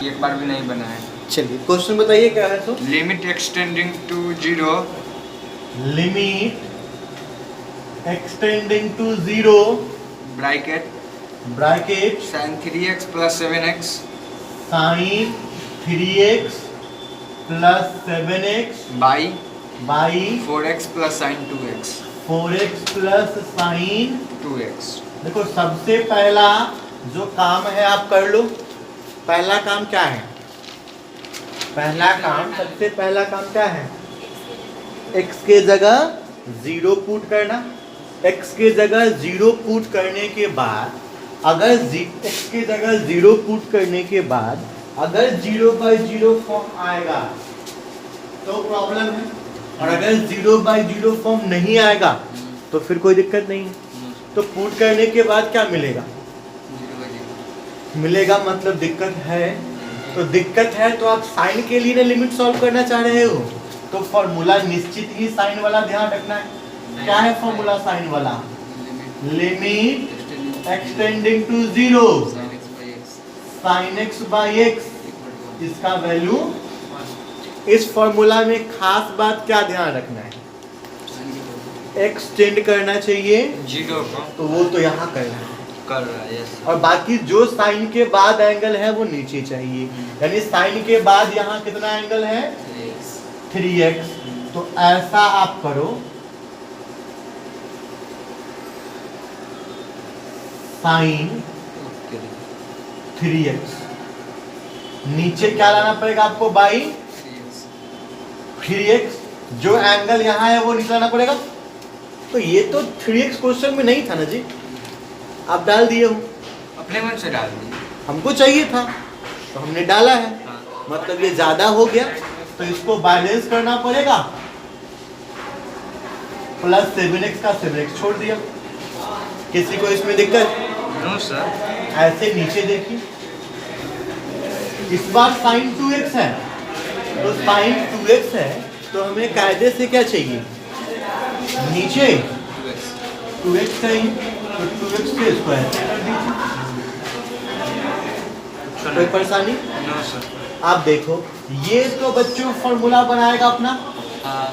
एक बार भी नहीं बना है। चलिए क्वेश्चन बताइए क्या है। तो limit extending to zero, limit extending to zero bracket bracket sin 3x plus 7x sine 3x plus 7x by by 4x plus sin 2x 4x plus sine 2x। देखो सबसे पहला जो काम है आप कर लो। पहला काम क्या है? सबसे पहला काम क्या है? x के जगह 0 पुट करना। x के जगह 0 पुट करने के बाद अगर x के जगह 0 पुट करने के बाद अगर 0/0 फॉर्म आएगा तो प्रॉब्लम है, और अगर 0/0 फॉर्म नहीं आएगा तो फिर कोई दिक्कत नहीं है। तो पुट करने के बाद क्या मिलेगा? मिलेगा मतलब दिक्कत है। तो दिक्कत है तो आप साइन के लिए ना लिमिट सॉल्व करना चाह रहे हो, तो फॉर्मूला निश्चित ही साइन वाला ध्यान रखना है। क्या है फॉर्मूला साइन वाला? Limit extending to 0 sin x/x। इसका वैल्यू, इस फॉर्मूला में खास बात क्या ध्यान रखना है? एक्सटेंड करना चाहिए जीरो को, तो वो तो यहाँ करना है, कर रहा है यस। और बाकी जो साइन के बाद एंगल है वो नीचे चाहिए। यानी साइन के बाद यहाँ कितना एंगल है? 3x। तो ऐसा आप करो, साइन 3x, नीचे क्या लाना पड़ेगा आपको? By 3x। जो एंगल यहाँ है वो नीचे लाना पड़ेगा। तो ये तो 3x क्वेश्चन में नहीं था ना जी, आप डाल दिए हो, अपने मन से डाल दिए, हमको चाहिए था तो हमने डाला है। हाँ। मतलब ये ज्यादा हो गया तो इसको बैलेंस करना पड़ेगा। प्लस 7x का 7x छोड़ दिया। किसी को इसमें दिक्कत? No sir. ऐसे नीचे देखिए, इस बार साइन 2x है, तो साइन 2x है तो हमें कायदे से क्या चाहिए? नीचे 2x चाहिए, तो 2x के स्क्वायर से कर दीजिए। कोई परेशानी? No sir. आप देखो, ये तो बच्चों फॉर्मूला बनाएगा अपना, हाँ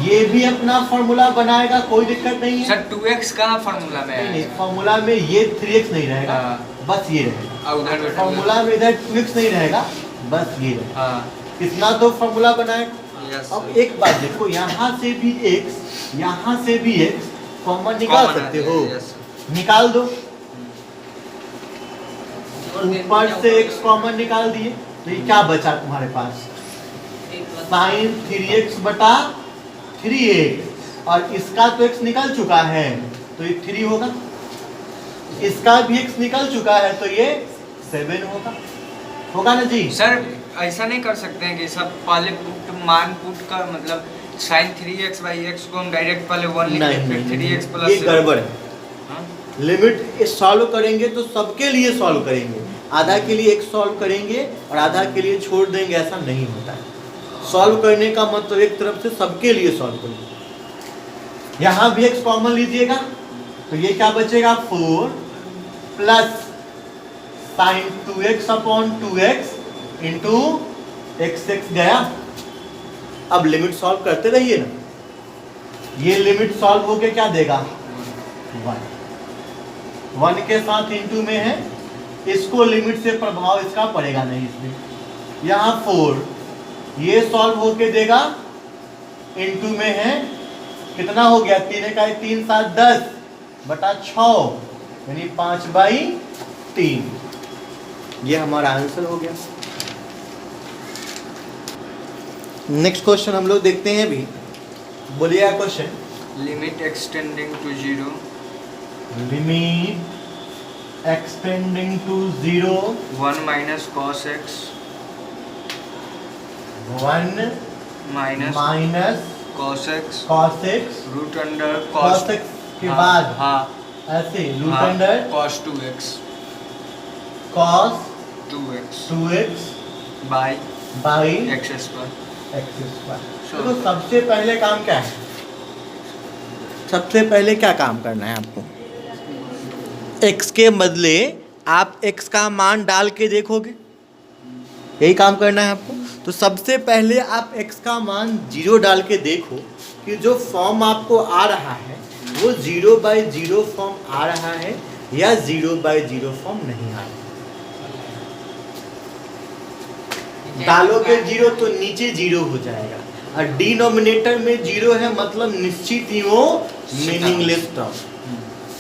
ये भी अपना फॉर्मूला बनाएगा, कोई दिक्कत नहीं है। सर 2x कहाँ फॉर्मूला में नहीं, है? फॉर्मूला में ये 3x नहीं रहेगा, हाँ। बस ये रहेगा। और उधर बैठा फॉर्मूला में इधर 2x नहीं रहेगा, बस ये रहेगा। हाँ कितना तो फॉर्मूला बनाएगा। यस। अब एक बात देखो, यहाँ से भी x, यहाँ से भी x कॉमन निकाल सकते हो, निकाल दो। ऊपर से x कॉमन निकाल दिए तो ये क्या बचा तुम्हारे पास? साइन 3x बटा 3x, और इसका तो x निकल चुका है तो ये 3 होगा, इसका भी x निकल चुका है तो ये 7 होगा ना जी? सर ऐसा नहीं कर सकते हैं कि सब पहले मान पुट कर, मतलब sin 3x/x को हम डायरेक्ट पहले 1 लिख नहीं, फिर नहीं, 3x प्लस ये गड़बड़ है। हाँ? लिमिट सॉल्व करेंगे तो सबके लिए सॉल्व करेंगे, आधा के लिए x सॉल्व करेंगे और आधा के लिए छोड़ देंगे, ऐसा नहीं होता है। सॉल्व करने का मतलब एक तरफ से सबके लिए सॉल्व करेंगे। यहाँ भी x कॉमन लीजिएगा तो ये क्या बचेगा? 4 plus sign 2x/2x into x गया। अब लिमिट सॉल्व करते रहिए ना, ये लिमिट सॉल्व होके क्या देगा? 1 के साथ इंटू में है, इसको लिमिट से प्रभाव इसका पड़ेगा नहीं इसमें। यहाँ 4, ये सॉल्व होके देगा, इंटू में है, कितना हो गया? 3 का 3 7 10 बटा 6 यानी 5/3। ये हमारा आंसर हो गया। नेक्स्ट क्वेश्चन हम लोग देखते हैं भी, बोलिए question. Limit extending to 0, limit extending to 0 1 minus cos x 1 minus cos x cos x root under cos x के बाद हाँ ऐसे root under cos 2x cos 2x by x x²। तो सबसे पहले काम क्या है? सबसे पहले क्या काम करना है आपको? x के बदले आप x का मान डाल के देखोगे, यही काम करना है आपको। तो सबसे पहले आप x का मान 0 डाल के देखो कि जो फॉर्म आपको आ रहा है वो 0/0 फॉर्म आ रहा है या 0/0 फॉर्म नहीं आ रहा है। डालोगे 0 तो नीचे 0 हो जाएगा, और डिनोमिनेटर में 0 है मतलब निश्चित ही वो मीनिंगलेस टर्म।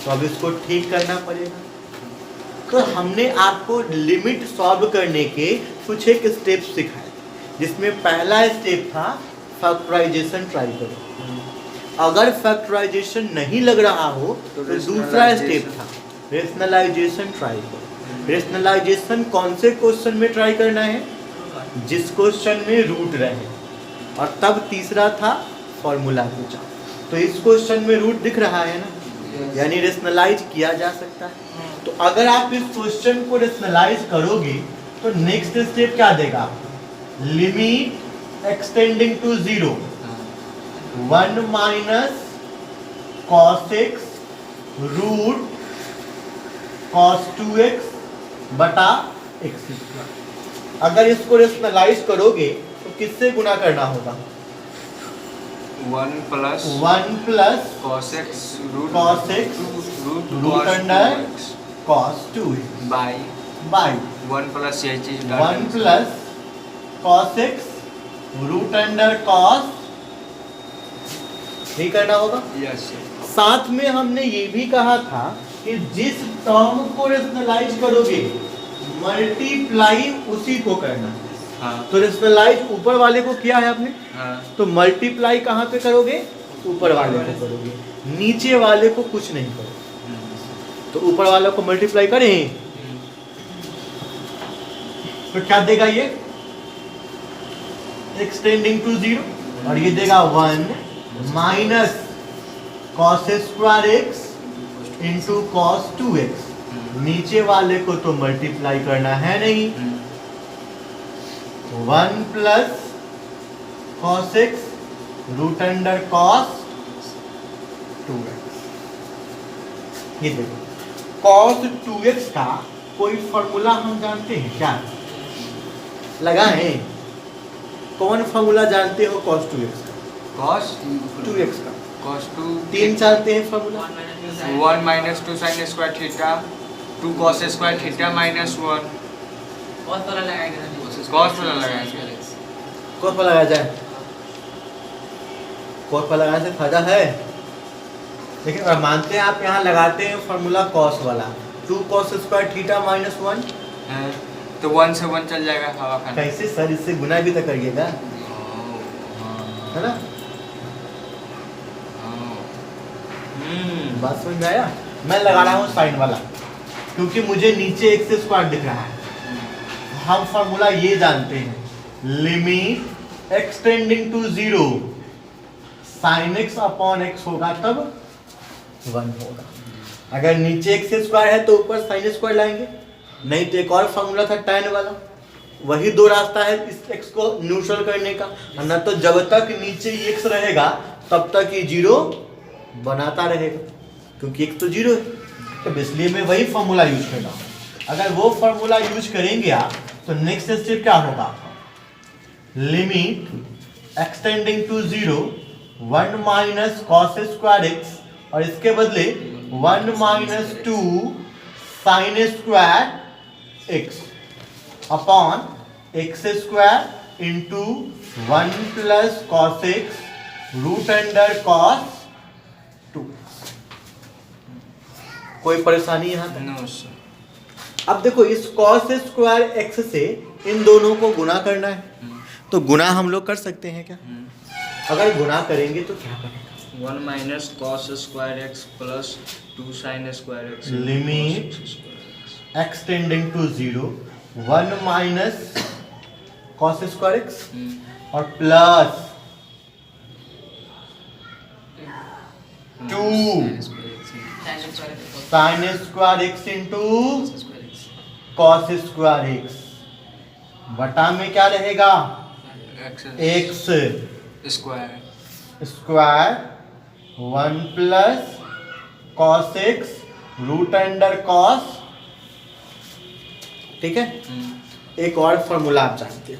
तो अब इसको ठीक करना पड़ेगा। तो हमने आपको लिमिट सॉल्व करने के कुछ एक स्टेप सिखाए, जिसमें पहला स्टेप था फैक्टराइजेशन ट्राई करो। अगर फैक्टराइजेशन नहीं लग रहा हो तो दूसरा स्टेप था रेशनलाइजेशन ट्राई करो। रेशनलाइजेशन कौन से क्वेश्चन में ट्राई करना है? जिस क्वेश्चन में रूट रहे। और तब तीसरा था फॉर्मूला पूछा। तो इस क्वेश्चन में रूट दिख रहा है ना, यानी रेशनलाइज किया जा सकता है। तो अगर आप इस क्वेश्चन को रेशनलाइज करोगे तो नेक्स्ट स्टेप क्या देगा? Limit extending to 0 1 minus cos x root cos 2x बटा x। अगर इसको रेशनलाइज करोगे तो किससे गुना करना होगा? 1 plus cos x root under cos 2x by 1 plus ये चीज 1 plus cos x root under cos, यही करना होगा। यस। साथ में हमने ये भी कहा था कि जिस टर्म को रेशनलाइज करोगे मल्टीप्लाई उसी को करना है। हाँ। तो रेशनलाइज ऊपर वाले को किया है आपने, हाँ। तो मल्टीप्लाई कहाँ पे करोगे? ऊपर वाले को करोगे, नीचे वाले को कुछ नहीं करोगे। तो ऊपर वाले को मल्टीप्लाई करें तो क्या देगा? ये एक्सटेंडिंग टू 0 और ये देगा 1 minus cos square x into cos 2x। नीचे वाले को तो मल्टीप्लाई करना है नहीं। 1 plus cos x root under cos 2x। ये देखो cos 2x का कोई फॉर्मूला हम जानते हैं क्या? लगाएं। कौन फॉर्मूला जानते हो cos 2x का? cos 2x का cos 2 तीन जानते हैं formula. 1 minus 2 sin square theta 2 cos square theta minus 1 cos वाला लगाएंगे। cos पर लगाया जाए, cos पर लगाने से फायदा है। लेकिन अगर मानते हैं आप यहाँ लगाते हैं फॉर्मूला cos वाला 2 cos स्क्वायर थीटा माइनस 1, तो 1 से 1 चल जाएगा हवा खाने। कैसे सर? इससे गुना भी तो करिएगा, है ना? बात समझ में आया? मैं लगा रहा हूँ साइन वाला क्योंकि मुझे नीचे x स्क्वायर दिख रहा है। हम फॉर्मूला ये जानते हैं, limit extending to 0 sin x upon x होगा तब 1 होगा। अगर नीचे x स्क्वायर है तो ऊपर sin स्क्वायर लाएंगे, नहीं तो एक और फॉर्मूला था tan वाला। वही दो रास्ता है इस x को न्यूट्रल करने का, ना तो जब तक नीचे x रहेगा तब तक ये 0 बनाता रहेगा, क्योंकि x तो 0 है। तो इसलिए मैं वही फॉर्मूला यूज कर रहा हूँ। अगर वो फॉर्मूला यूज करेंगे आप तो नेक्स्ट स्टेप क्या होगा? Limit extending to 0 1 minus cos square x और इसके बदले 1 minus 2 sin square x upon x square into 1 plus cos x root under cos 2। कोई परेशानी यहाँ तक? No sir. अब देखो इस cos स्क्वायर x से इन दोनों को गुना करना है, तो गुना हम लोग कर सकते हैं क्या? अगर गुना करेंगे तो क्या बनेगा? 1 minus cos square x plus 2 sin square x limit extending to 0 1 minus cos square x और plus 2 sin square x into cos square x बटा में क्या रहेगा? x square square 1 plus cos x root under cos, ठीक है। एक और formula आप जानते हो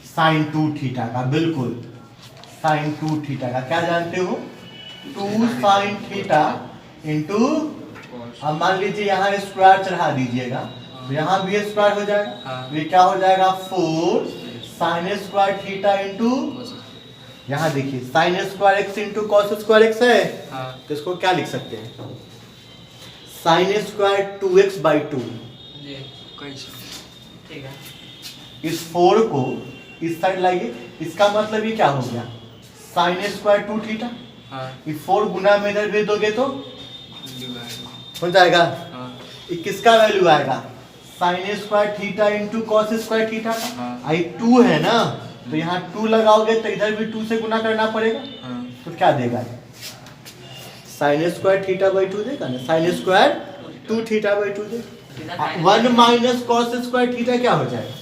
साइन 2 थीटा का, बिल्कुल साइन 2 थीटा का क्या जानते हो, 2 साइन थीटा इंटू, अब मान लीजिए यहाँ स्क्वायर चढ़ा दीजिएगा तो यहाँ भी स्क्वायर हो जाएगा, ये क्या हो जाएगा 4 साइन स्क्वायर थीटा इंटू, यहाँ देखिए sign square x into cos square x है, तो इसको क्या लिख सकते हैं, साइन स्क्वायर 2x/2। ठीक है, इस 4 को इस साइड लाइए, इसका मतलब ये क्या हो गया, साइन स्क्वायर 2 थीटा, ये 4 गुना में इधर भेज दोगे तो हो जाएगा, ये किसका वैल्यू आएगा, sine square theta into cos square theta का, आई 2 है ना, तो यहाँ 2 लगाओगे तो इधर भी 2 से गुना करना पड़ेगा, तो क्या देगा, साइन स्क्वायर थीटा/2 देगा ना, साइन स्क्वायर 2 थीटा/2 देगा। 1 माइनस कॉस स्क्वायर थीटा क्या हो जाएगा,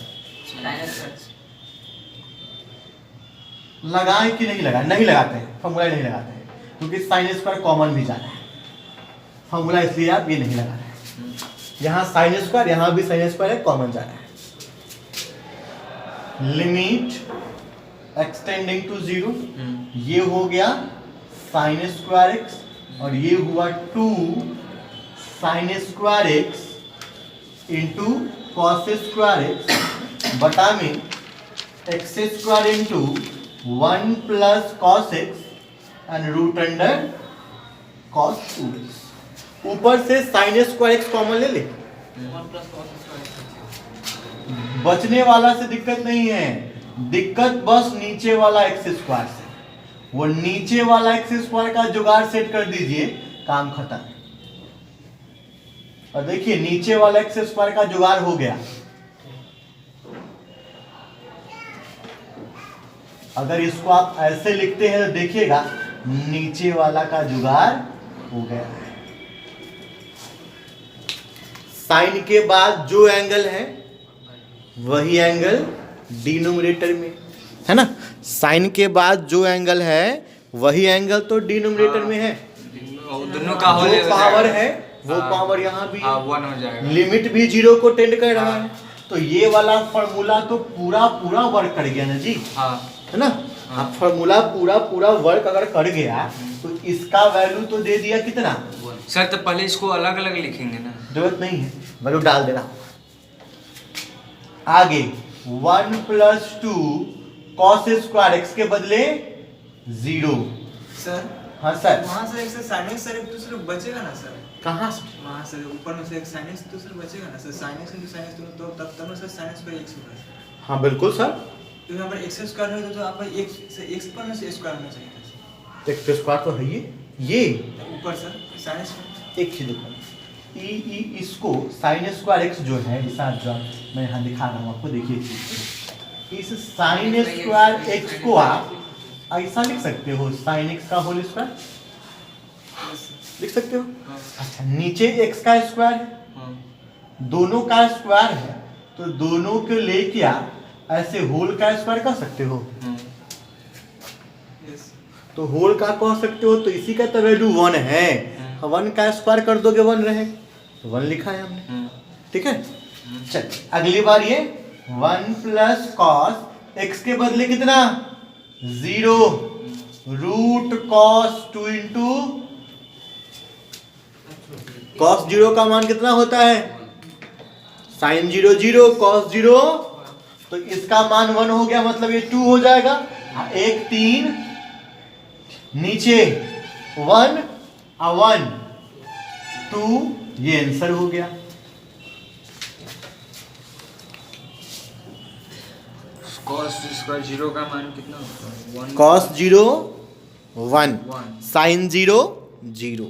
लगाए कि नहीं लगाए, नहीं लगाते हैं, फॉर्मूला नहीं लगाते हैं क्योंकि साइन स्क्वायर कॉमन भी जाना है, फॉर्मूला इसलिए आप ये नहीं लगा रहे हैं, यहाँ साइन स्क्वायर यहाँ भी साइन स्क्वायर है, कॉमन जाना है, लिमिट एक्सटेंडिंग टू 0, ये हो गया साइन स्क्वायर एक्स और ये हुआ 2 sine square x into cos square x बटा में x square into 1 plus cos x and root under cos 2x। ऊपर से साइन स्क्वायर एक्स कॉमन ले ले, बचने वाला से दिक्कत नहीं है, दिक्कत बस नीचे वाला एक्स स्क्वायर से, वो नीचे वाला एक्स स्क्वायर का जुगाड़ सेट कर दीजिए, काम खत्म। और देखिए नीचे वाला एक्स स्क्वायर का जुगाड़ हो गया, अगर इसको आप ऐसे लिखते हैं तो देखिएगा नीचे वाला का जुगाड़ हो गया है। साइन के बाद जो एंगल है वही एंगल डिनोमिनेटर में है ना, साइन के बाद जो एंगल है वही एंगल तो डिनोमिनेटर में है, दोनों का होल जो पावर है वो पावर यहाँ भी 1 हो जाएगा, लिमिट भी 0 को टेंड कर रहा है, तो ये वाला फॉर्मूला तो पूरा वर्क कर गया ना जी, है ना, अब फॉर्मूला पूरा वर्क अगर कर गया तो इसका वैल्यू तो दे दिया कितना सर, तो पहले इसको अलग अलग लिखेंगे ना, जरूरत नहीं है, वैल्यू डाल देना। आगे 1 प्लस 2 कॉस स्क्वायर एक्स के बदले 0। सर हाँ सर, वहाँ से एक से साइन एक्स सर एक दूसरे बचेगा ना सर, कहाँ से, वहाँ से ऊपर में से एक साइन एक्स दूसरे बचेगा ना sir, sine x into sine x तो तब ना सर साइन एक्स पर एक्स होगा सर। हाँ बिल्कुल सर, तो यहाँ पर एक्स स्क्वायर है तो आप एक्स से एक्स पर में से स्क्वायर होना चाहिए था एक्स स्क्वायर तो है ये ऊपर सर साइन एक्स एक चीज देखो, इसको साइन स्क्वायर एक्स जो है इस जो मैं यहाँ दिखा रहा हूँ आपको, देखिए इस साइन स्क्वायर एक्स को आप ऐसा लिख सकते हो, साइन एक्स का होल स्क्वायर लिख सकते हो। अच्छा, नीचे एक्स का स्क्वायर है, दोनों का स्क्वायर है तो दोनों को लेके आप ऐसे होल का स्क्वायर कर सकते हो, तो होल का कह सकते हो, तो इसी का तो वैल्यू 1 है, 1 का स्क्वायर कर दोगे 1 रहेगा, तो 1 लिखा है हमने, ठीक है। चल अगली बार ये 1 प्लस कॉस एक्स के बदले कितना 0 रूट कॉस 2 इंटू कॉस 0 का मान कितना होता है, साइन 0 0 कॉस 0, तो इसका मान 1 हो गया, मतलब ये 2 हो जाएगा, 1 3 नीचे 1 1 2, ये आंसर हो गया। cos स्क्वायर 0 का मान कितना होता है, cos 0 1 sin 0 0।